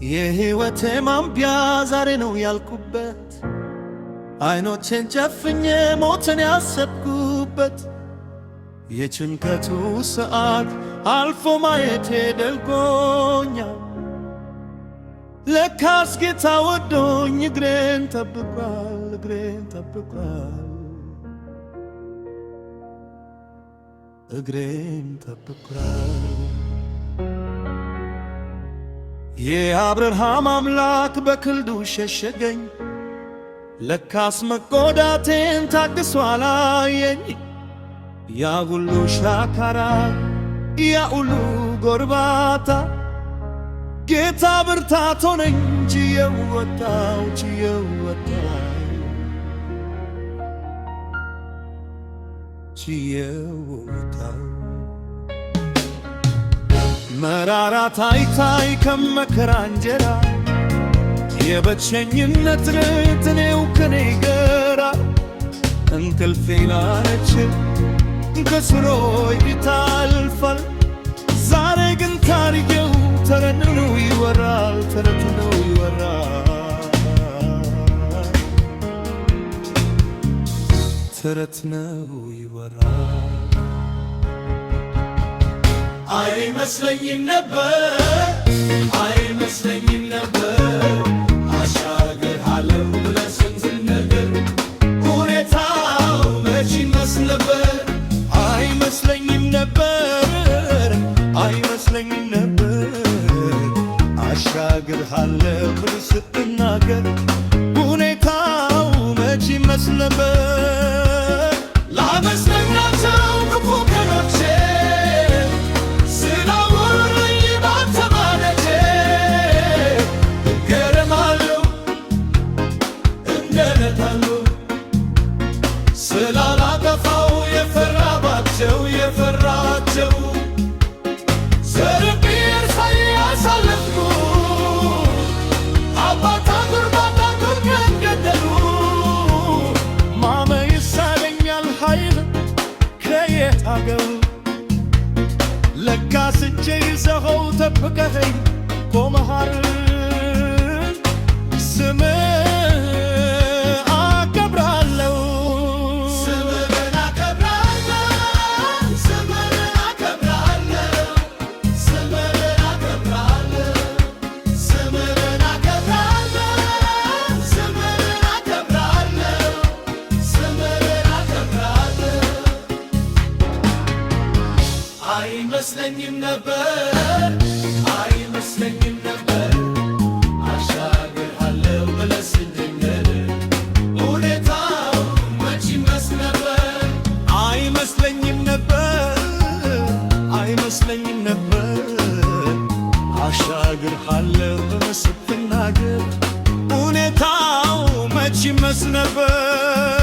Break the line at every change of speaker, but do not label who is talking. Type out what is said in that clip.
የሕይወቴ ማንቢያ ዛሬ ነው ያልኩበት አይኖቼን ጨፍኜ ሞትን ያሰብኩበት የጭንቀቱ ሰዓት አልፎ ማየቴ ደልጎኛል። ለካስ ጌታ ወዶኝ እግሬን ጠብቋል፣ እግሬን ጠብቋል፣ እግሬን ጠብቋል። የአብርሃም አምላክ በክንዱ ሸሸገኝ፣ ለካስ መጎዳቴን ታግሶ አላየኝ። ያ ሁሉ ሻካራ ያ ሁሉ ጎርባታ ጌታ ብርታት ሆነኝ። ችዬው ወጣው ችዬው ወጣው ችዬው ወጣው። መራራ ታይታይ ከመከራ እንጀራ የብቸኝነት ርት እኔው ከኔ ጋራ እንቅልፌን አነች ከስሮ ይታልፋል። ዛሬ ግን ታሪኬው ተረት ነው ይወራል፣ ተረት ነው ይወራል፣ ተረት ነው ይወራል። አይመስለኝም ነበር አይመስለኝም ነበር አሻግርሃለሁ ብለህ ስትነግር ሁኔታው መች ይመስል ነበር። አይመስለኝም ነበር አይመስለኝም ነበር አሻግርሃለሁ ብለህ ስትናገር ሁኔታው መች ይመስል ነበር። ላመስግናቸው ክፉ ቀኖቼ ስላላጠፋው የፈራባቸው የፈራቸው ዘርቤር ሳያሳለፍኩ አባታ ጉርባታ ጉርገን ገደሉ። ማመ ይሳለኛል ኃይል ከየት አገሩ ለካስ እጄ ይዘኸው ጠብቀኸኝ ቆመሃል። ስምህ አይመስለኝም ነበር አይመስለኝም ነበር አሻግርሃለሁ ብለህ ስትነግር ሁኔታው መች ይመስል ነበር። አይመስለኝም ነበር አይመስለኝም ነበር አሻግርሃለሁ ብለህ ስትናገር ሁኔታው መች ይመስል ነበር።